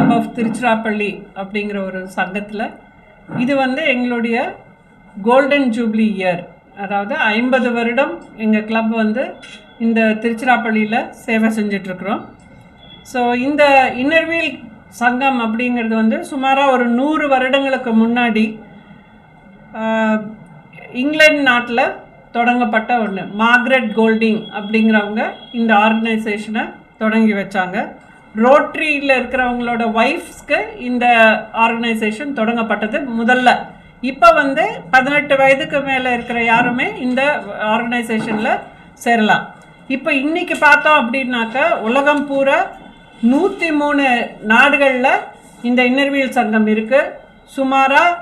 Club of Tiruchirappalli அப்படிங்கிற ஒரு சங்கத்தில் இது வந்து எங்களுடைய கோல்டன் ஜூப்ளி இயர், அதாவது 50 வருடம் எங்கள் கிளப் வந்து இந்த திருச்சிராப்பள்ளியில் சேவை செஞ்சிட்ருக்குறோம். ஸோ இந்த இன்னர்வீல் சங்கம் அப்படிங்கிறது வந்து சுமாராக ஒரு 100 வருடங்களுக்கு முன்னாடி இங்கிலாந்து நாட்டில் தொடங்கப்பட்ட ஒன்று. மார்கரெட் கோல்டிங் அப்படிங்கிறவங்க இந்த ஆர்கனைசேஷனை தொடங்கி வச்சாங்க. ரோட்ரியில் இருக்கிறவங்களோட ஒய்ஃப்ஸ்க்கு இந்த ஆர்கனைசேஷன் தொடங்கப்பட்டது முதல்ல. இப்போ வந்து 18 வயதுக்கு மேலே இருக்கிற யாருமே இந்த ஆர்கனைசேஷனில் சேரலாம். இப்போ இன்றைக்கி பார்த்தோம் அப்படின்னாக்கா உலகம் பூரா 103 நாடுகளில் இந்த இன்னர்வீல் சங்கம் இருக்குது. சுமாராக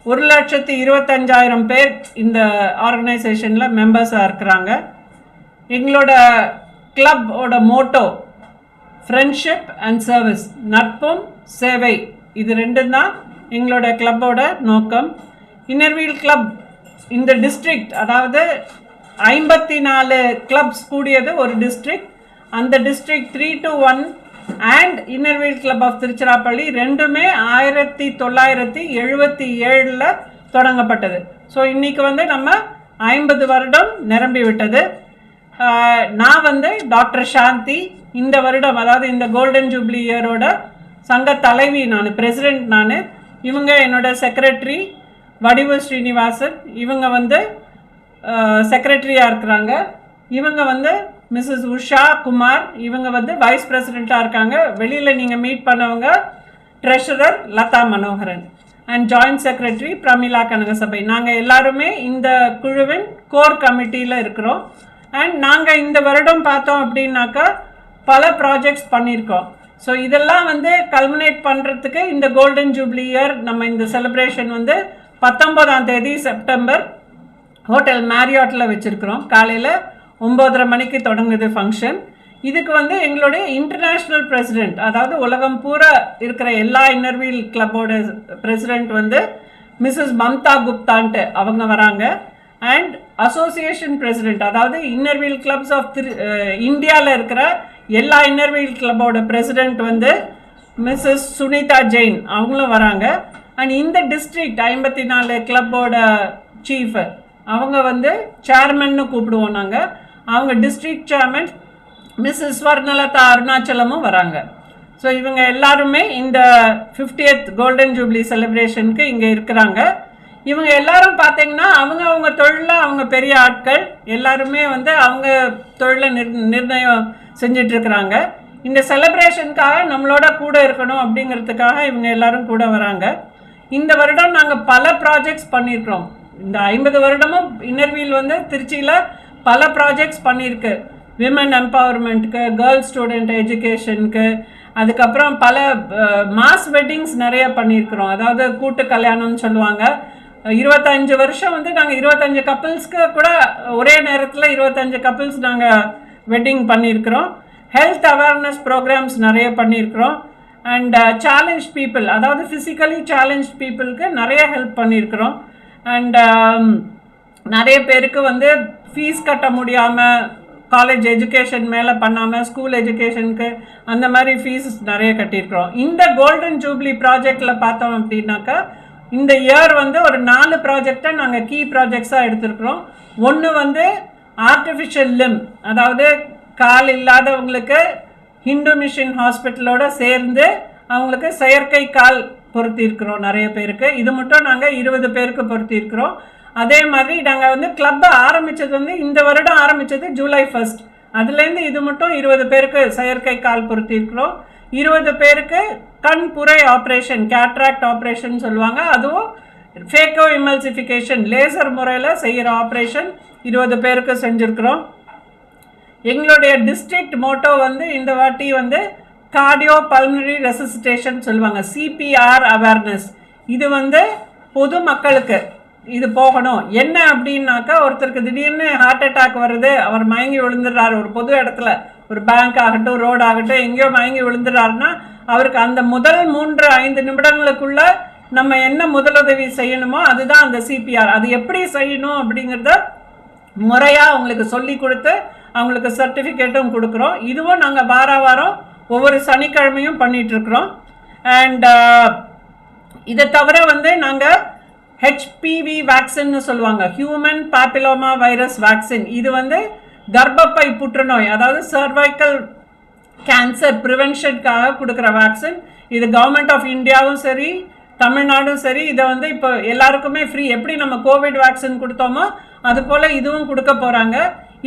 1,25,000 பேர் இந்த ஆர்கனைசேஷனில் மெம்பர்ஸாக இருக்கிறாங்க. எங்களோட கிளப்போட மோட்டோ ஃப்ரெண்ட்ஷிப் அண்ட் சர்வீஸ், நட்பும் சேவை, இது ரெண்டும் தான் எங்களோட கிளப்போட நோக்கம். இன்னர்வீல் கிளப் இந்த டிஸ்ட்ரிக்ட், அதாவது 54 கிளப்ஸ் கூடியது ஒரு டிஸ்ட்ரிக்ட். அந்த district 3 to 1 and inner wheel club of Tiruchirappalli ரெண்டுமே 1977 தொடங்கப்பட்டது. ஸோ இன்றைக்கி வந்து நம்ம 50 வருடம் நிரம்பி விட்டது. நான் வந்து டாக்டர் சாந்தி, இந்த வருடம் அதாவது இந்த கோல்டன் ஜூப்ளி இயரோட சங்க தலைவி நான், பிரசிடெண்ட் நான். இவங்க என்னோட செக்ரட்டரி வடிவு ஸ்ரீனிவாசன், இவங்க வந்து செக்ரட்டரியாக இருக்கிறாங்க. இவங்க வந்து மிஸ்ஸஸ் உஷா குமார், இவங்க வந்து வைஸ் பிரசிடெண்ட்டாக இருக்காங்க. வெளியில் நீங்கள் மீட் பண்ணவங்க treasurer Latha Manoharan and joint secretary Pramila Kanagasabai. நாங்கள் எல்லாருமே இந்த குழுவின் கோர் கமிட்டியில் இருக்கிறோம். அண்ட் நாங்கள் இந்த வருடம் பார்த்தோம் அப்படின்னாக்கா பல ப்ராஜெக்ட்ஸ் பண்ணியிருக்கோம். ஸோ இதெல்லாம் வந்து கல்மினேட் பண்ணுறதுக்கு இந்த கோல்டன் ஜூப்ளி இயர் நம்ம இந்த செலிப்ரேஷன் வந்து 19ஆம் தேதி செப்டம்பர் ஹோட்டல் மேரியாட்டில் வச்சுருக்கிறோம். காலையில் 9:30 மணிக்கு தொடங்குது ஃபங்க்ஷன். இதுக்கு வந்து எங்களுடைய இன்டர்நேஷ்னல் பிரசிடெண்ட், அதாவது உலகம் பூரா இருக்கிற எல்லா இன்னர்வீல் கிளப்போட பிரசிடெண்ட் வந்து மிஸ்ஸஸ் மம்தா குப்தான்ட்டு அவங்க வராங்க. அண்ட் அசோசியேஷன் பிரசிடெண்ட், அதாவது இன்னர்வீல் கிளப்ஸ் ஆஃப் இந்தியாவில் இருக்கிற எல்லா இன்னர்வீல் கிளப்போட பிரசிடெண்ட் வந்து மிஸ்ஸஸ் சுனிதா ஜெயின், அவங்களும் வராங்க. அண்ட் இந்த டிஸ்ட்ரிக்ட் 54 கிளப்போட சீஃப், அவங்க வந்து சேர்மன்னு கூப்பிடுவோம் நாங்கள். அவங்க டிஸ்ட்ரிக்ட் சேர்மன் மிஸ்ஸஸ் ஸ்வர்ணலதா அருணாச்சலமும் வராங்க. ஸோ இவங்க எல்லாருமே இந்த 50th கோல்டன் ஜூப்ளி செலிப்ரேஷனுக்கு இங்கே இருக்கிறாங்க. இவங்க எல்லாரும் பார்த்தீங்கன்னா அவங்க தொழிலில் அவங்க பெரிய ஆட்கள், எல்லாருமே வந்து அவங்க தொழிலை நிர்ணயம் செஞ்சிட்ருக்கிறாங்க. இந்த செலிப்ரேஷனுக்காக நம்மளோட கூட இருக்கணும் அப்படிங்கிறதுக்காக இவங்க எல்லாரும் கூட வராங்க. இந்த வருடம் நாங்கள் பல ப்ராஜெக்ட்ஸ் பண்ணியிருக்கிறோம். இந்த 50 வருடமும் இன்னர்வீல் வந்து திருச்சியில் பல ப்ராஜெக்ட்ஸ் பண்ணியிருக்கு. விமன் எம்பவர்மெண்ட்டுக்கு, கேர்ள்ஸ் ஸ்டூடெண்ட் எஜுகேஷனுக்கு, அதுக்கப்புறம் பல மாஸ் வெட்டிங்ஸ் நிறைய பண்ணியிருக்கிறோம். அதாவது கூட்டு கல்யாணம்னு சொல்லுவாங்க. 25 வருஷம் வந்து நாங்கள் 25 கப்பிள்ஸ்க்கு கூட ஒரே நேரத்தில் 25 கப்பிள்ஸ் நாங்கள் வெட்டிங் பண்ணியிருக்கிறோம். ஹெல்த் அவேர்னஸ் ப்ரோக்ராம்ஸ் நிறைய பண்ணியிருக்கிறோம். அண்ட் சேலஞ்ச் பீப்புள், அதாவது ஃபிசிக்கலி சேலஞ்ச் பீப்புளுக்கு நிறைய ஹெல்ப் பண்ணியிருக்கிறோம். அண்ட் நிறைய பேருக்கு வந்து ஃபீஸ் கட்ட முடியாமல் காலேஜ் எஜுகேஷன் மேலே பண்ணாமல் ஸ்கூல் எஜுகேஷனுக்கு அந்த மாதிரி ஃபீஸ் நிறைய கட்டியிருக்கிறோம். இந்த கோல்டன் ஜூப்ளி ப்ராஜெக்டில் பார்த்தோம் அப்படின்னாக்கா இந்த இயர் வந்து ஒரு 4 ப்ராஜெக்டை நாங்கள் கீ ப்ராஜெக்ட்ஸாக எடுத்துருக்குறோம். ஒன்று வந்து ஆர்டிஃபிஷியல் லிம், அதாவது கால் இல்லாதவங்களுக்கு ஹிந்து மிஷன் ஹாஸ்பிட்டலோட சேர்ந்து அவங்களுக்கு செயற்கை கால் பொருத்தியிருக்கிறோம் நிறைய பேருக்கு. இது மட்டும் நாங்கள் 20 பேருக்கு பொருத்தியிருக்கிறோம். அதே மாதிரி நாங்கள் வந்து கிளப்பை ஆரம்பித்தது வந்து இந்த வருடம் ஆரம்பித்தது ஜூலை 1. அதுலேருந்து இது மட்டும் 20 பேருக்கு செயற்கை கால் பொருத்தியிருக்கிறோம். 20 பேருக்கு கண் புரை ஆப்ரேஷன், கேட்ராக்ட் ஆப்ரேஷன் சொல்லுவாங்க, அதுவும் ஃபேக்கோ இமல்சிஃபிகேஷன் லேசர் முறையில் செய்கிற ஆப்ரேஷன் 20 பேருக்கு செஞ்சுருக்கிறோம். எங்களுடைய டிஸ்ட்ரிக்ட் மோட்டோ வந்து இந்த வாட்டி வந்து கார்டியோ பல்மனரி ரெசிசிட்டேஷன் சொல்லுவாங்க, சிபிஆர் அவேர்னஸ். இது வந்து பொது மக்களுக்கு இது போகணும். என்ன அப்படின்னாக்கா, ஒருத்தருக்கு திடீர்னு ஹார்ட் அட்டாக் வருது, அவர் மயங்கி விழுந்துடுறாரு ஒரு பொது இடத்துல, ஒரு பேங்க் ஆகட்டும் ரோடு ஆகட்டும் எங்கேயோ மயங்கி விழுந்துடுறாருன்னா அவருக்கு அந்த முதல் 3-5 நிமிடங்களுக்குள்ள நம்ம என்ன முதலுதவி செய்யணுமோ அதுதான் அந்த சிபிஆர். அது எப்படி செய்யணும் அப்படிங்கிறத முறையாக அவங்களுக்கு சொல்லி கொடுத்து அவங்களுக்கு சர்டிஃபிகேட்டும் கொடுக்குறோம். இதுவும் நாங்கள் வாரம் ஒவ்வொரு சனிக்கிழமையும் பண்ணிகிட்ருக்குறோம். அண்ட் இதை தவிர வந்து நாங்கள் ஹெச்பிவி வேக்சின்னு சொல்லுவாங்க, ஹியூமன் பாப்பிலோமா வைரஸ் வேக்சின். இது வந்து கர்ப்பப்பை புற்றுநோய், அதாவது சர்வைக்கல் கேன்சர் ப்ரிவென்ஷனுக்காக கொடுக்குற வேக்சின். இது கவர்மெண்ட் ஆஃப் இந்தியாவும் சரி தமிழ்நாடும் சரி இதை வந்து இப்போ எல்லாருக்குமே ஃப்ரீ. எப்படி நம்ம கோவிட் வேக்சின் கொடுத்தோமோ அது போல் இதுவும் கொடுக்க போகிறாங்க.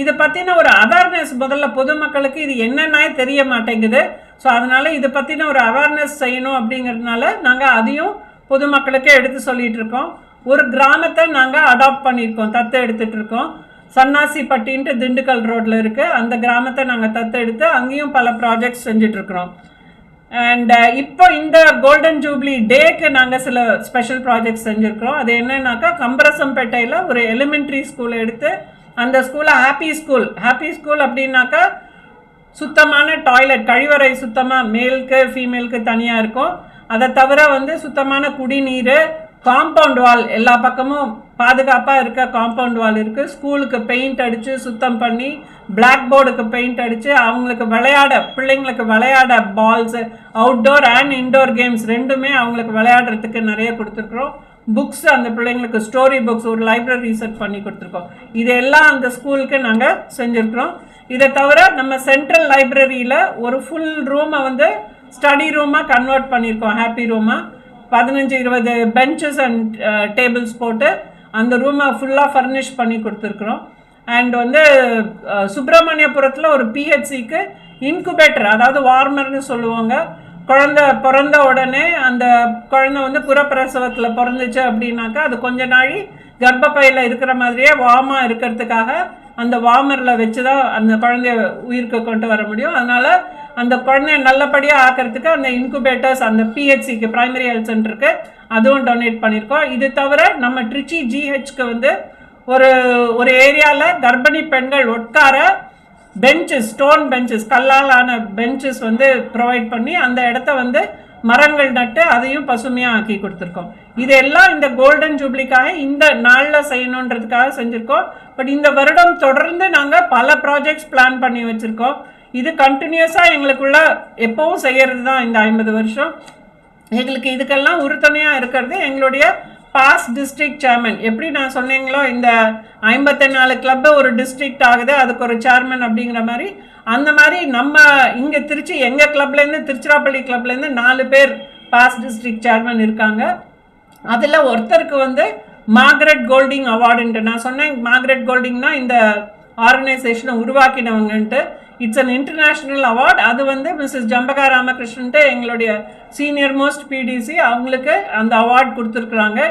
இதை பற்றின ஒரு அவேர்னஸ் முதல்ல பொதுமக்களுக்கு இது என்னென்னே தெரிய மாட்டேங்குது. ஸோ அதனால் இதை பற்றின ஒரு அவேர்னஸ் செய்யணும் அப்படிங்கிறதுனால நாங்கள் அதையும் பொதுமக்களுக்கே எடுத்து சொல்லிகிட்டு இருக்கோம். ஒரு கிராமத்தை நாங்கள் அடாப்ட் பண்ணியிருக்கோம், தத்து எடுத்துகிட்டு இருக்கோம். சன்னாசிப்பட்டின்ட்டு திண்டுக்கல் ரோட்டில் இருக்குது, அந்த கிராமத்தை நாங்கள் தத்து எடுத்து அங்கேயும் பல ப்ராஜெக்ட்ஸ் செஞ்சிட்ருக்குறோம். அண்ட் இப்போ இந்த கோல்டன் ஜூப்ளி டேக்கு நாங்கள் சில ஸ்பெஷல் ப்ராஜெக்ட்ஸ் செஞ்சுருக்கிறோம். அது என்னன்னாக்கா கம்பரசம்பேட்டையில் ஒரு எலிமெண்ட்ரி ஸ்கூலை எடுத்து அந்த ஸ்கூலை ஹாப்பி ஸ்கூல் அப்படின்னாக்கா சுத்தமான டாய்லெட், கழிவறை சுத்தமாக மேலுக்கு ஃபீமேலுக்கு தனியாக இருக்கும். அதை தவிர வந்து சுத்தமான குடிநீர், காம்பவுண்ட் வால் எல்லா பக்கமும் பாதுகாப்பாக இருக்க காம்பவுண்ட் வால் இருக்குது. ஸ்கூலுக்கு பெயிண்ட் அடித்து சுத்தம் பண்ணி, பிளாக் போர்டுக்கு பெயிண்ட் அடித்து அவங்களுக்கு பிள்ளைங்களுக்கு விளையாட balls, outdoor and indoor games ரெண்டுமே அவங்களுக்கு விளையாடுறதுக்கு நிறைய கொடுத்துருக்குறோம். புக்ஸ் அந்த பிள்ளைங்களுக்கு ஸ்டோரி புக்ஸ் ஒரு லைப்ரரி செட் பண்ணி கொடுத்துருக்கோம். இதெல்லாம் அந்த ஸ்கூலுக்கு நாங்கள் செஞ்சுருக்கிறோம். இதை தவிர நம்ம சென்ட்ரல் லைப்ரரியில் ஒரு ஃபுல் ரூமை வந்து ஸ்டடி ரூமாக கன்வெர்ட் பண்ணியிருக்கோம், ஹாப்பி ரூமாக. 15-20 பெஞ்சஸ் அண்ட் டேபிள்ஸ் போட்டு அந்த ரூமை ஃபுல்லாக ஃபர்னிஷ் பண்ணி கொடுத்துருக்குறோம். அண்ட் வந்து சுப்பிரமணியபுரத்தில் ஒரு பிஹெச்சிக்கு இன்குபேட்டர், அதாவது வார்மர்னு சொல்லுவாங்க. குழந்தை பிறந்த உடனே அந்த குழந்தை வந்து புறப்பிரசவத்தில் பிறந்துச்சு அப்படின்னாக்கா அது கொஞ்ச நாளி கர்ப்பப்பையில் இருக்கிற மாதிரியே வார்மாக இருக்கிறதுக்காக அந்த வார்மரில் வச்சு தான் அந்த குழந்தைய உயிருக்கு கொண்டு வர முடியும். அதனால் அந்த குழந்தைய நல்லபடியாக ஆக்கிறதுக்கு அந்த இன்குபேட்டர்ஸ் அந்த பிஹெச்சிக்கு பிரைமரி ஹெல்த் சென்டருக்கு அதுவும் டொனேட் பண்ணியிருக்கோம். இது தவிர நம்ம ட்ரிச்சி ஜிஹெச்க்கு வந்து ஒரு ஏரியாவில் கர்ப்பிணி பெண்கள் உட்கார பெஞ்சஸ், ஸ்டோன் பெஞ்சஸ், கல்லால் ஆன பெஞ்சஸ் வந்து ப்ரொவைட் பண்ணி அந்த இடத்த வந்து மரங்கள் நட்டு அதையும் பசுமையாக ஆக்கி கொடுத்துருக்கோம். இதெல்லாம் இந்த கோல்டன் ஜூப்ளிக்காக இந்த நாளில் செய்யணுன்றதுக்காக செஞ்சுருக்கோம். பட் இந்த வருடம் தொடர்ந்து நாங்கள் பல ப்ராஜெக்ட்ஸ் பிளான் பண்ணி வச்சுருக்கோம். இது கண்டினியூஸாக எங்களுக்குள்ள எப்போவும் செய்கிறது தான். இந்த 50 வருஷம் எங்களுக்கு இதுக்கெல்லாம் உறுதுணையாக இருக்கிறது எங்களுடைய பாஸ்ட் டிஸ்ட்ரிக்ட் சேர்மன். எப்படி நான் சொன்னீங்களோ இந்த 54 கிளப்பு ஒரு டிஸ்ட்ரிக்ட் ஆகுது, அதுக்கு ஒரு சேர்மன் அப்படிங்கிற மாதிரி, அந்த மாதிரி நம்ம இங்கே திருச்சி எங்கள் கிளப்லேருந்து திருச்சிராப்பள்ளி கிளப்லேருந்து 4 பேர் பாஸ்ட் டிஸ்ட்ரிக்ட் சேர்மன் இருக்காங்க. அதில் ஒருத்தருக்கு வந்து மார்கரெட் கோல்டிங் அவார்டுன்ட்டு நான் சொன்னேன். மார்கரெட் கோல்டிங்னா இந்த ஆர்கனைசேஷனை உருவாக்கினவங்கன்ட்டு. It's an international award. அது வந்து மிஸ்ஸஸ் ஜம்பகா ராமகிருஷ்ணன்ட்டு எங்களுடைய சீனியர் மோஸ்ட் பிடிசி அவங்களுக்கு அந்த அவார்டு கொடுத்துருக்குறாங்க.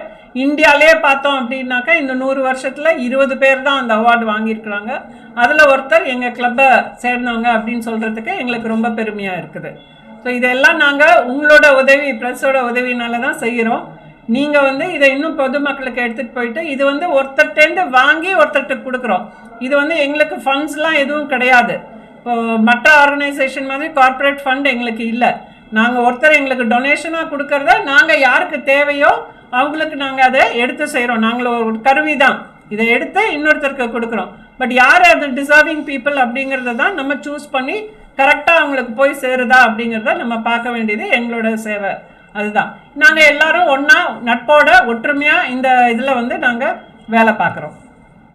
இந்தியாவிலே பார்த்தோம் அப்படின்னாக்கா இந்த 100 வருஷத்தில் 20 பேர் தான் அந்த அவார்டு வாங்கியிருக்கிறாங்க. அதில் ஒருத்தர் எங்கள் கிளப்பை சேர்ந்தவங்க அப்படின்னு சொல்கிறதுக்கு எங்களுக்கு ரொம்ப பெருமையாக இருக்குது. ஸோ இதெல்லாம் நாங்கள் உங்களோட உதவி, ப்ரெஸ்ஸோட உதவினால தான் செய்கிறோம். நீங்கள் வந்து இதை இன்னும் பொதுமக்களுக்கு எடுத்துகிட்டு போயிட்டு இது வந்து ஒருத்தர்கிட்டேருந்து வாங்கி ஒருத்தர்கிட்ட கொடுக்குறோம். இது வந்து எங்களுக்கு ஃபண்ட்ஸ்லாம் எதுவும் கிடையாது. இப்போது மற்ற ஆர்கனைசேஷன் மாதிரி கார்ப்பரேட் ஃபண்ட் எங்களுக்கு இல்லை. நாங்கள் ஒருத்தர் எங்களுக்கு டொனேஷனாக கொடுக்கறத நாங்கள் யாருக்கு தேவையோ அவங்களுக்கு நாங்கள் அதை எடுத்து செய்கிறோம். நாங்கள் ஒரு கருவி தான், இதை எடுத்து இன்னொருத்தருக்கு கொடுக்குறோம். பட் யார் அது டிசர்விங் பீப்புள் அப்படிங்கிறத தான் நம்ம சூஸ் பண்ணி கரெக்டாக அவங்களுக்கு போய் சேருதா அப்படிங்கிறத நம்ம பார்க்க வேண்டியது எங்களோட சேவை. அதுதான் நாங்கள் எல்லாரும் ஒன்றா நட்போட ஒற்றுமையாக இந்த இதில் வந்து நாங்கள் வேலை பார்க்குறோம்.